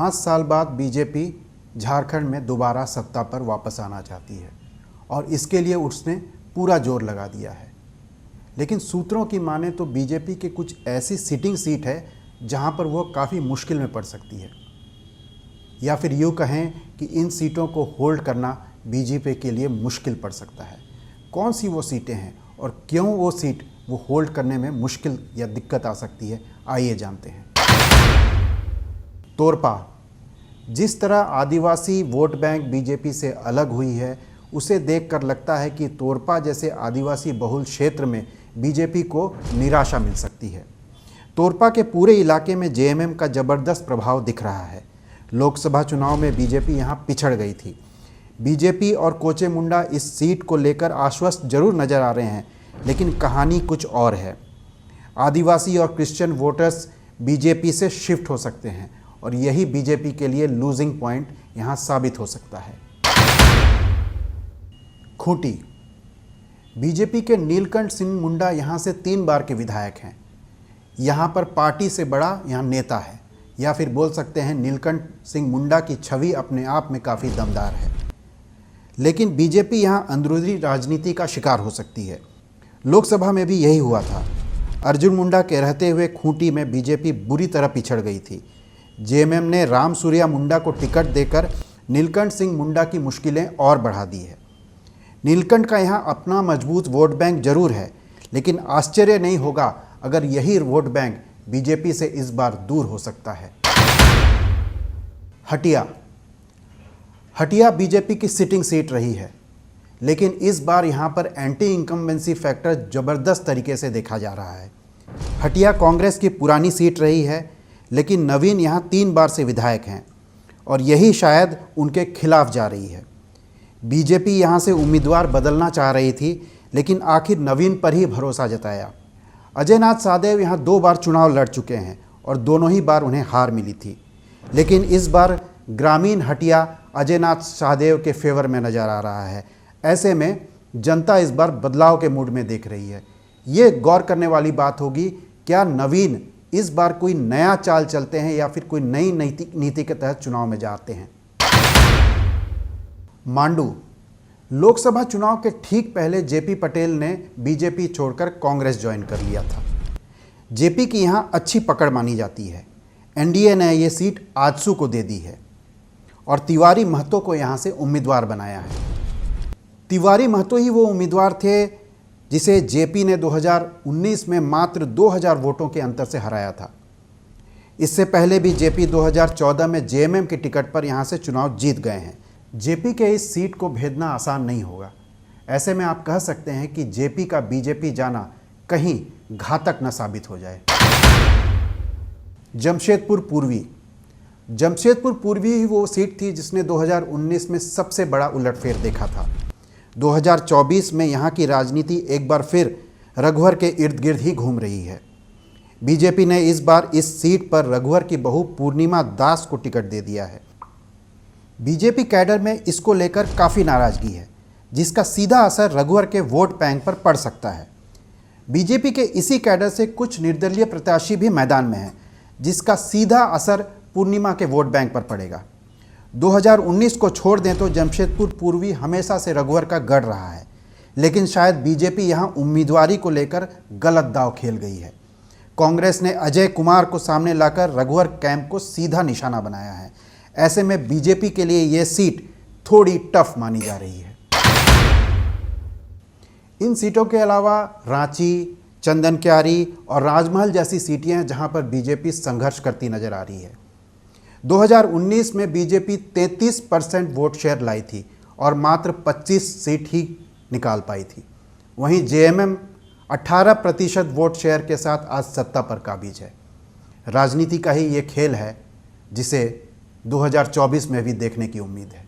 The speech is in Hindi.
5 साल बाद बीजेपी झारखंड में दोबारा सत्ता पर वापस आना चाहती है और इसके लिए उसने पूरा जोर लगा दिया है। लेकिन सूत्रों की माने तो बीजेपी के कुछ ऐसी सिटिंग सीट है जहां पर वो काफ़ी मुश्किल में पड़ सकती है, या फिर यूँ कहें कि इन सीटों को होल्ड करना बीजेपी के लिए मुश्किल पड़ सकता है। कौन सी वो सीटें हैं और क्यों वो सीट वो होल्ड करने में मुश्किल या दिक्कत आ सकती है, आइए जानते हैं। तोरपा। जिस तरह आदिवासी वोट बैंक बीजेपी से अलग हुई है, उसे देखकर लगता है कि तोरपा जैसे आदिवासी बहुल क्षेत्र में बीजेपी को निराशा मिल सकती है। तोरपा के पूरे इलाके में जेएमएम का ज़बरदस्त प्रभाव दिख रहा है। लोकसभा चुनाव में बीजेपी यहां पिछड़ गई थी। बीजेपी और कोचे मुंडा इस सीट को लेकर आश्वस्त जरूर नजर आ रहे हैं, लेकिन कहानी कुछ और है। आदिवासी और क्रिश्चियन वोटर्स बीजेपी से शिफ्ट हो सकते हैं और यही बीजेपी के लिए लूजिंग पॉइंट यहां साबित हो सकता है। खूंटी। बीजेपी के नीलकंठ सिंह मुंडा यहां से 3 बार के विधायक हैं। यहां पर पार्टी से बड़ा यहां नेता है, या फिर बोल सकते हैं नीलकंठ सिंह मुंडा की छवि अपने आप में काफ़ी दमदार है। लेकिन बीजेपी यहां अंदरूनी राजनीति का शिकार हो सकती है। लोकसभा में भी यही हुआ था। अर्जुन मुंडा के रहते हुए खूंटी में बीजेपी बुरी तरह पिछड़ गई थी। जेएमएम ने राम सूर्या मुंडा को टिकट देकर नीलकंठ सिंह मुंडा की मुश्किलें और बढ़ा दी है। नीलकंठ का यहाँ अपना मजबूत वोट बैंक जरूर है, लेकिन आश्चर्य नहीं होगा अगर यही वोट बैंक बीजेपी से इस बार दूर हो सकता है। हटिया। हटिया बीजेपी की सिटिंग सीट रही है, लेकिन इस बार यहाँ पर एंटी इनकम्बेंसी फैक्टर ज़बरदस्त तरीके से देखा जा रहा है। हटिया कांग्रेस की पुरानी सीट रही है, लेकिन नवीन यहाँ 3 बार से विधायक हैं और यही शायद उनके खिलाफ जा रही है। बीजेपी यहाँ से उम्मीदवार बदलना चाह रही थी, लेकिन आखिर नवीन पर ही भरोसा जताया। अजय नाथ साहदेव यहाँ 2 बार चुनाव लड़ चुके हैं और दोनों ही बार उन्हें हार मिली थी, लेकिन इस बार ग्रामीण हटिया अजय नाथ साहदेव के फेवर में नज़र आ रहा है। ऐसे में जनता इस बार बदलाव के मूड में देख रही है। ये गौर करने वाली बात होगी, क्या नवीन इस बार कोई नया चाल चलते हैं या फिर कोई नई नीति के तहत चुनाव में जाते हैं। मांडू। लोकसभा चुनाव के ठीक पहले जेपी पटेल ने बीजेपी छोड़कर कांग्रेस ज्वाइन कर लिया था। जेपी की यहाँ अच्छी पकड़ मानी जाती है। एनडीए ने ये सीट आजसू को दे दी है और तिवारी महतो को यहाँ से उम्मीदवार बनाया है। तिवारी महतो ही वो उम्मीदवार थे जिसे जेपी ने 2019 में मात्र 2000 वोटों के अंतर से हराया था। इससे पहले भी जेपी 2014 में जेएमएम की टिकट पर यहाँ से चुनाव जीत गए हैं। जेपी के इस सीट को भेदना आसान नहीं होगा। ऐसे में आप कह सकते हैं कि जेपी का बीजेपी जाना कहीं घातक न साबित हो जाए। जमशेदपुर पूर्वी। जमशेदपुर पूर्वी ही वो सीट थी जिसने 2019 में सबसे बड़ा उलटफेर देखा था। 2024 में यहाँ की राजनीति एक बार फिर रघुवर के इर्द गिर्द ही घूम रही है। बीजेपी ने इस बार इस सीट पर रघुवर की बहू पूर्णिमा दास को टिकट दे दिया है। बीजेपी कैडर में इसको लेकर काफ़ी नाराज़गी है, जिसका सीधा असर रघुवर के वोट बैंक पर पड़ सकता है। बीजेपी के इसी कैडर से कुछ निर्दलीय प्रत्याशी भी मैदान में हैं, जिसका सीधा असर पूर्णिमा के वोट बैंक पर पड़ेगा। 2019 को छोड़ दें तो जमशेदपुर पूर्वी हमेशा से रघुवर का गढ़ रहा है, लेकिन शायद बीजेपी यहां उम्मीदवारी को लेकर गलत दांव खेल गई है। कांग्रेस ने अजय कुमार को सामने लाकर रघुवर कैंप को सीधा निशाना बनाया है। ऐसे में बीजेपी के लिए यह सीट थोड़ी टफ मानी जा रही है। इन सीटों के अलावा रांची, चंदनक्यारी और राजमहल जैसी सीटें हैं जहां पर बीजेपी संघर्ष करती नजर आ रही है। 2019 में बीजेपी 33% वोट शेयर लाई थी और मात्र 25 सीट ही निकाल पाई थी। वहीं जेएमएम 18% वोट शेयर के साथ आज सत्ता पर काबिज है। राजनीति का ही ये खेल है जिसे 2024 में भी देखने की उम्मीद है।